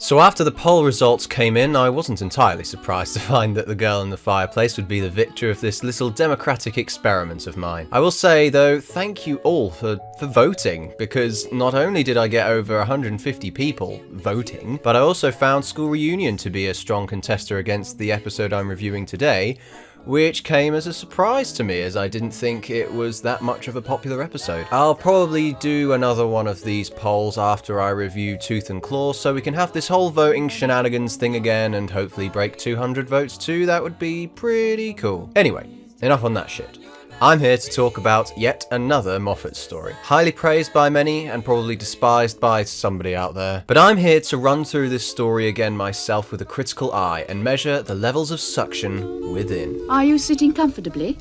So after the poll results came in, I wasn't entirely surprised to find that the girl in the fireplace would be the victor of this little democratic experiment of mine. I will say though, thank you all for voting, because not only did I get over 150 people voting, but I also found School Reunion to be a strong contester against the episode I'm reviewing today, which came as a surprise to me as I didn't think it was that much of a popular episode. I'll probably do another one of these polls after I review Tooth and Claw so we can have this whole voting shenanigans thing again and hopefully break 200 votes too. That would be pretty cool. Anyway, enough on that shit. I'm here to talk about yet another Moffat story. Highly praised by many and probably despised by somebody out there. But I'm here to run through this story again myself with a critical eye and measure the levels of suction within. Are you sitting comfortably?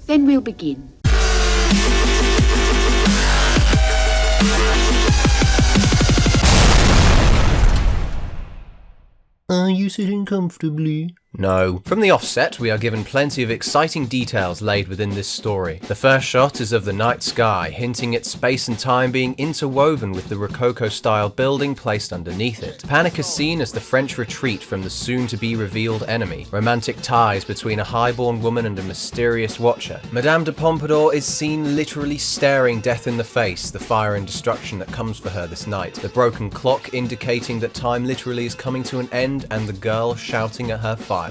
Then we'll begin. Are you sitting comfortably? No. From the offset, we are given plenty of exciting details laid within this story. The first shot is of the night sky, hinting at space and time being interwoven with the Rococo-style building placed underneath it. Panic is seen as the French retreat from the soon-to-be-revealed enemy. Romantic ties between a highborn woman and a mysterious watcher. Madame de Pompadour is seen literally staring death in the face, the fire and destruction that comes for her this night. The broken clock indicating that time literally is coming to an end, and the girl shouting at her fireplace.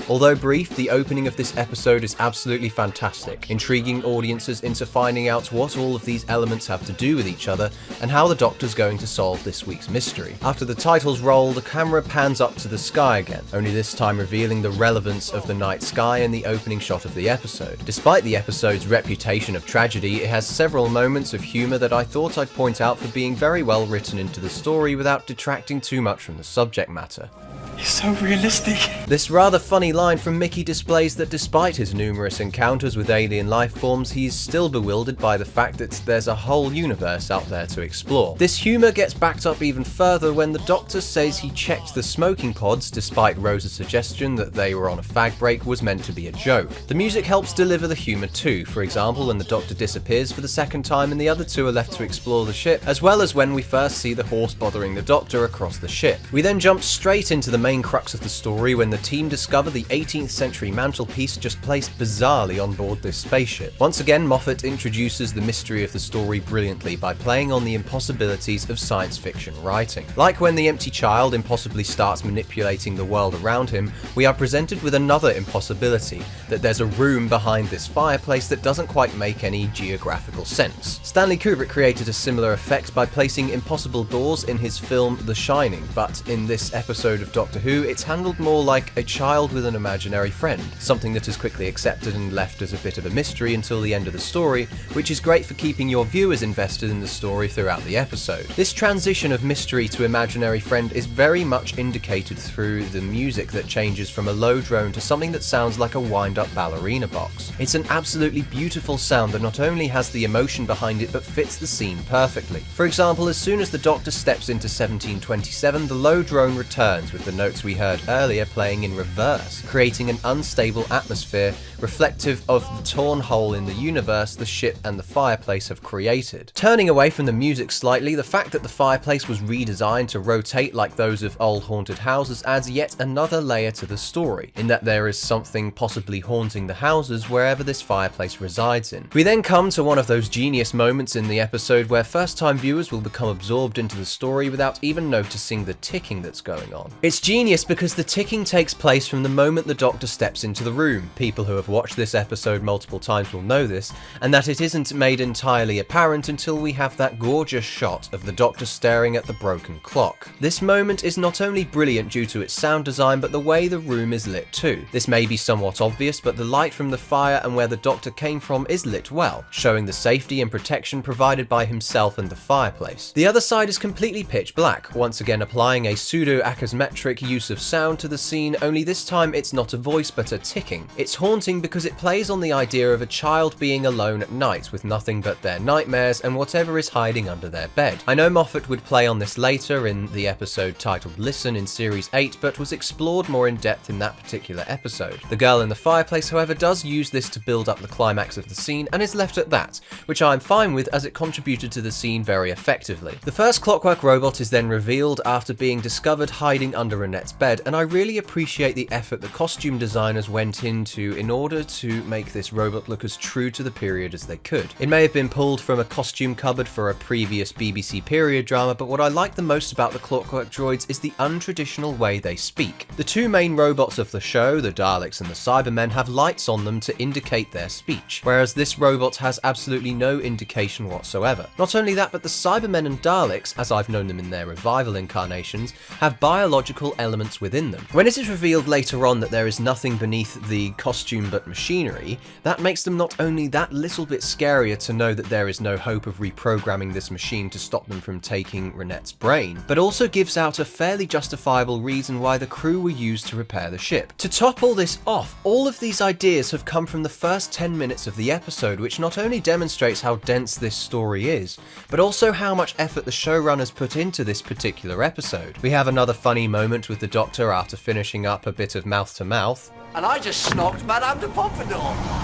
Although brief, the opening of this episode is absolutely fantastic, intriguing audiences into finding out what all of these elements have to do with each other and how the Doctor's going to solve this week's mystery. After the titles roll, the camera pans up to the sky again, only this time revealing the relevance of the night sky in the opening shot of the episode. Despite the episode's reputation of tragedy, it has several moments of humour that I thought I'd point out for being very well written into the story without detracting too much from the subject matter. It's so realistic. This rather funny line from Mickey displays that despite his numerous encounters with alien life forms, he's still bewildered by the fact that there's a whole universe out there to explore. This humour gets backed up even further when the Doctor says he checked the smoking pods despite Rose's suggestion that they were on a fag break was meant to be a joke. The music helps deliver the humour too, for example when the Doctor disappears for the second time and the other two are left to explore the ship, as well as when we first see the horse bothering the Doctor across the ship. We then jump straight into the main crux of the story when the team discover the 18th century mantelpiece just placed bizarrely on board this spaceship. Once again, Moffat introduces the mystery of the story brilliantly by playing on the impossibilities of science fiction writing. Like when the empty child impossibly starts manipulating the world around him, we are presented with another impossibility, that there's a room behind this fireplace that doesn't quite make any geographical sense. Stanley Kubrick created a similar effect by placing impossible doors in his film The Shining, but in this episode of Doctor Who, it's handled more like a child with an imaginary friend, something that is quickly accepted and left as a bit of a mystery until the end of the story, which is great for keeping your viewers invested in the story throughout the episode. This transition of mystery to imaginary friend is very much indicated through the music that changes from a low drone to something that sounds like a wind-up ballerina box. It's an absolutely beautiful sound that not only has the emotion behind it but fits the scene perfectly. For example, as soon as the Doctor steps into 1727, the low drone returns with the notes we heard earlier playing in reverse, creating an unstable atmosphere reflective of the torn hole in the universe the ship and the fireplace have created. Turning away from the music slightly, the fact that the fireplace was redesigned to rotate like those of old haunted houses adds yet another layer to the story, in that there is something possibly haunting the houses wherever this fireplace resides in. We then come to one of those genius moments in the episode where first-time viewers will become absorbed into the story without even noticing the ticking that's going on. It's genius because the ticking takes place from the moment the Doctor steps into the room. People who have watched this episode multiple times will know this, and that it isn't made entirely apparent until we have that gorgeous shot of the Doctor staring at the broken clock. This moment is not only brilliant due to its sound design, but the way the room is lit too. This may be somewhat obvious, but the light from the fire and where the Doctor came from is lit well, showing the safety and protection provided by himself and the fireplace. The other side is completely pitch black, once again applying a pseudo-achromatic use of sound to the scene, only this time it's not a voice but a ticking. It's haunting because it plays on the idea of a child being alone at night with nothing but their nightmares and whatever is hiding under their bed. I know Moffat would play on this later in the episode titled Listen in Series 8, but was explored more in depth in that particular episode. The girl in the fireplace, however, does use this to build up the climax of the scene and is left at that, which I'm fine with as it contributed to the scene very effectively. The first Clockwork robot is then revealed after being discovered hiding under Renette's bed, and I really appreciate the effort the costume designers went into in order to make this robot look as true to the period as they could. It may have been pulled from a costume cupboard for a previous BBC period drama, but what I like the most about the Clockwork droids is the untraditional way they speak. The two main robots of the show, the Daleks and the Cybermen, have lights on them to indicate their speech, whereas this robot has absolutely no indication whatsoever. Not only that, but the Cybermen and Daleks, as I've known them in their revival incarnations, have biological elements within them. When it is revealed later on that there is nothing beneath the costume but machinery, that makes them not only that little bit scarier to know that there is no hope of reprogramming this machine to stop them from taking Renette's brain, but also gives out a fairly justifiable reason why the crew were used to repair the ship. To top all this off, all of these ideas have come from the first 10 minutes of the episode, which not only demonstrates how dense this story is, but also how much effort the showrunners put into this particular episode. We have another funny moment with the Doctor after finishing up a bit of mouth-to-mouth. And I just snogged Madame de Pompadour.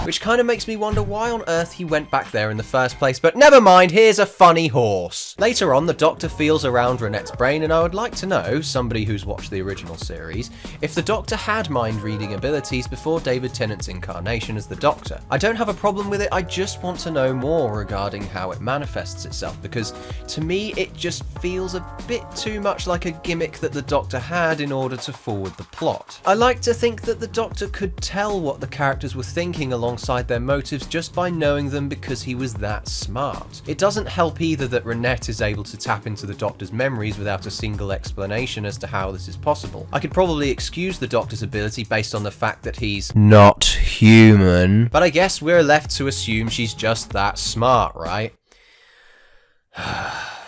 Which kind of makes me wonder why on earth he went back there in the first place, but never mind, here's a funny horse. Later on, the Doctor feels around Renette's brain, and I would like to know, somebody who's watched the original series, if the Doctor had mind-reading abilities before David Tennant's incarnation as the Doctor. I don't have a problem with it, I just want to know more regarding how it manifests itself, because to me it just feels a bit too much like a gimmick that the Doctor had in order to forward the plot. I like to think that the Doctor could tell what the characters were thinking alongside their motives just by knowing them because he was that smart. It doesn't help either that Renette is able to tap into the Doctor's memories without a single explanation as to how this is possible. I could probably excuse the Doctor's ability based on the fact that he's not human, but I guess we're left to assume she's just that smart, right?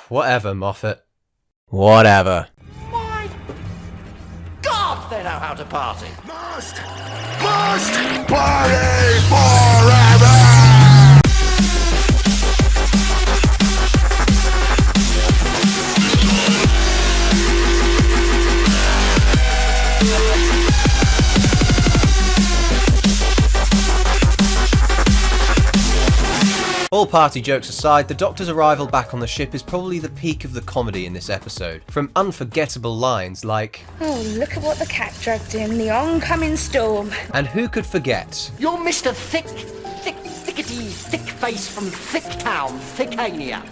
Whatever, Moffat. Whatever. My God, they know how to party. Must party forever! All party jokes aside, the Doctor's arrival back on the ship is probably the peak of the comedy in this episode. From unforgettable lines like, "Oh, look at what the cat dragged in, the oncoming storm." and who could forget, You're Mr. Thickety, thick face from Thicktown, Thickania.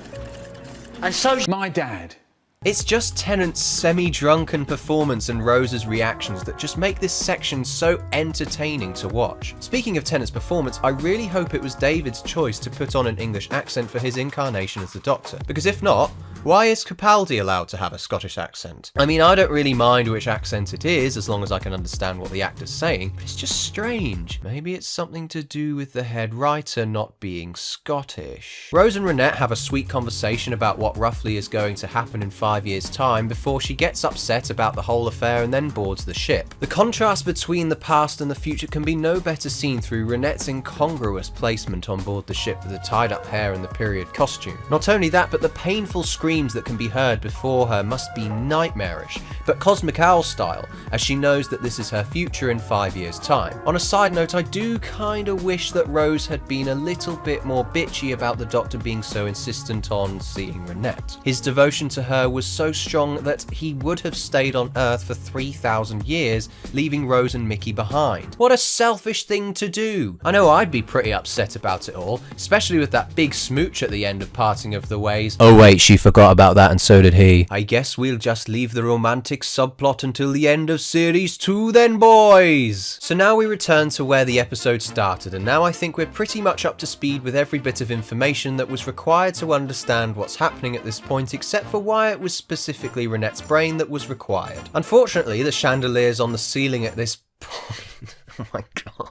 And so's My dad. it's just Tennant's semi-drunken performance and Rose's reactions that just make this section so entertaining to watch. Speaking of Tennant's performance, I really hope it was David's choice to put on an English accent for his incarnation as the Doctor, because if not, why is Capaldi allowed to have a Scottish accent? I mean, I don't really mind which accent it is, as long as I can understand what the actor's saying, but it's just strange. Maybe it's something to do with the head writer not being Scottish. Rose and Renette have a sweet conversation about what roughly is going to happen in 5 years' time before she gets upset about the whole affair and then boards the ship. The contrast between the past and the future can be no better seen through Renette's incongruous placement on board the ship with the tied-up hair and the period costume. Not only that, but the painful screams that can be heard before her must be nightmarish, but Cosmic Owl style, as she knows that this is her future in 5 years' time. On a side note, I do kinda wish that Rose had been a little bit more bitchy about the Doctor being so insistent on seeing Renette. His devotion to her was so strong that he would have stayed on Earth for 3,000 years, leaving Rose and Mickey behind. What a selfish thing to do! I know I'd be pretty upset about it all, especially with that big smooch at the end of Parting of the Ways. Oh wait, she forgot about that and so did he. I guess we'll just leave the romantic subplot until the end of series 2 then, boys! So now we return to where the episode started, and now I think we're pretty much up to speed with every bit of information that was required to understand what's happening at this point, except for why it was specifically Renette's brain that was required. Unfortunately, the chandeliers on the ceiling at this point... oh my god.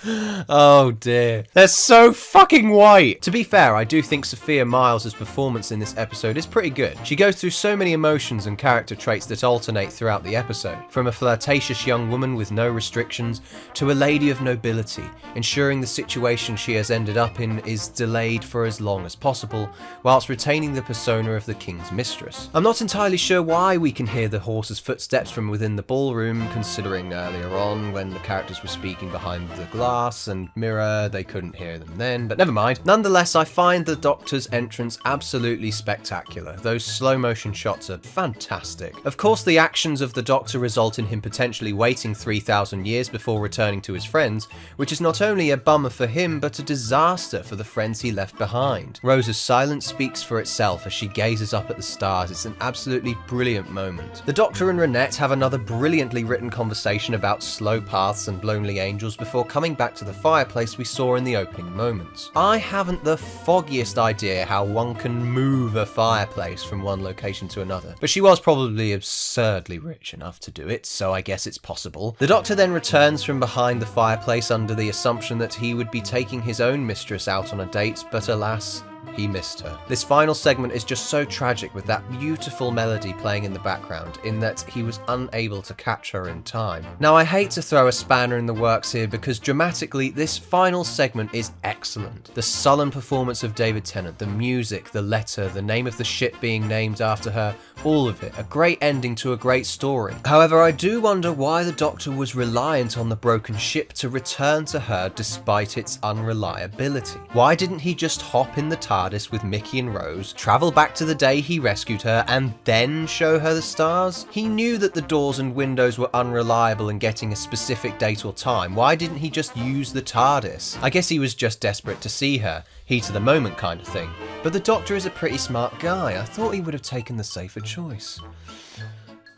Oh dear. They're so fucking white! To be fair, I do think Sophia Myles' performance in this episode is pretty good. She goes through so many emotions and character traits that alternate throughout the episode. From a flirtatious young woman with no restrictions to a lady of nobility, ensuring the situation she has ended up in is delayed for as long as possible, whilst retaining the persona of the king's mistress. I'm not entirely sure why we can hear the horse's footsteps from within the ballroom, considering earlier on when the characters were speaking behind the glass and mirror, they couldn't hear them then, but never mind. Nonetheless, I find the Doctor's entrance absolutely spectacular. Those slow motion shots are fantastic. Of course, the actions of the Doctor result in him potentially waiting 3,000 years before returning to his friends, which is not only a bummer for him, but a disaster for the friends he left behind. Rose's silence speaks for itself as she gazes up at the stars. It's an absolutely brilliant moment. The Doctor and Ronette have another brilliantly written conversation about slow paths and lonely angels before coming back to the fireplace we saw in the opening moments. I haven't the foggiest idea how one can move a fireplace from one location to another, but she was probably absurdly rich enough to do it, so I guess it's possible. The Doctor then returns from behind the fireplace under the assumption that he would be taking his own mistress out on a date, but alas, he missed her. This final segment is just so tragic with that beautiful melody playing in the background, in that he was unable to catch her in time. Now, I hate to throw a spanner in the works here because dramatically this final segment is excellent. The sullen performance of David Tennant, the music, the letter, the name of the ship being named after her, all of it, a great ending to a great story. However, I do wonder why the Doctor was reliant on the broken ship to return to her despite its unreliability. Why didn't he just hop in the TARDIS with Mickey and Rose, travel back to the day he rescued her, and then show her the stars? He knew that the doors and windows were unreliable in getting a specific date or time. Why didn't he just use the TARDIS? I guess he was just desperate to see her. Heat of the moment kind of thing. But the Doctor is a pretty smart guy. I thought he would have taken the safer choice.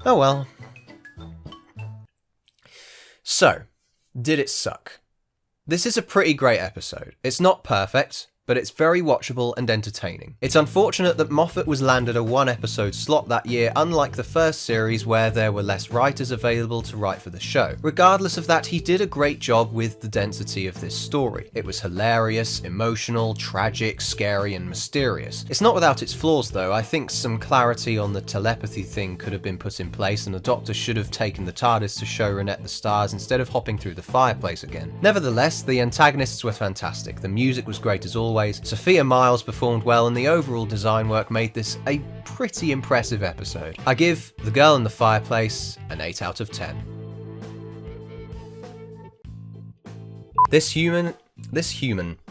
Oh well. So, did it suck? This is a pretty great episode. It's not perfect, but it's very watchable and entertaining. It's unfortunate that Moffat was landed a one-episode slot that year, unlike the first series where there were less writers available to write for the show. Regardless of that, he did a great job with the density of this story. It was hilarious, emotional, tragic, scary, and mysterious. It's not without its flaws though. I think some clarity on the telepathy thing could have been put in place, and the Doctor should have taken the TARDIS to show Ronette the stars instead of hopping through the fireplace again. Nevertheless, the antagonists were fantastic. The music was great as always. Sophia Myles performed well, and the overall design work made this a pretty impressive episode. I give The Girl in the Fireplace an 8 out of 10. This human.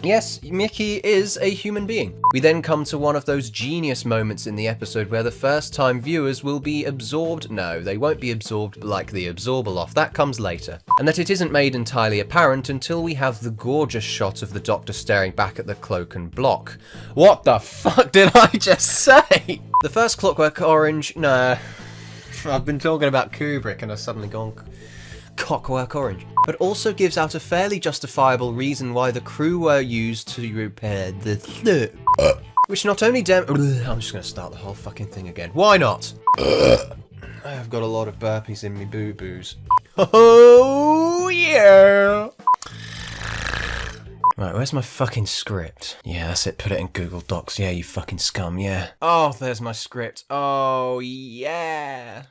Yes, Mickey is a human being. We then come to one of those genius moments in the episode where the first time viewers will be absorbed. No, they won't be absorbed like the Absorbaloff. That comes later. And that it isn't made entirely apparent until we have the gorgeous shot of the Doctor staring back at the cloak and block. What the fuck did I just say? The first Clockwork Orange? Nah. I've been talking about Kubrick and I've suddenly gone Clockwork Orange. But also gives out a fairly justifiable reason why the crew were used to repair the ship. Which not only I'm just gonna start the whole fucking thing again. Why not? I've got a lot of burpees in me boo-boos. Oh yeah! Right, where's my fucking script? Yeah, that's it, put it in Google Docs. Yeah, you fucking scum, yeah. Oh, there's my script. Oh, yeah.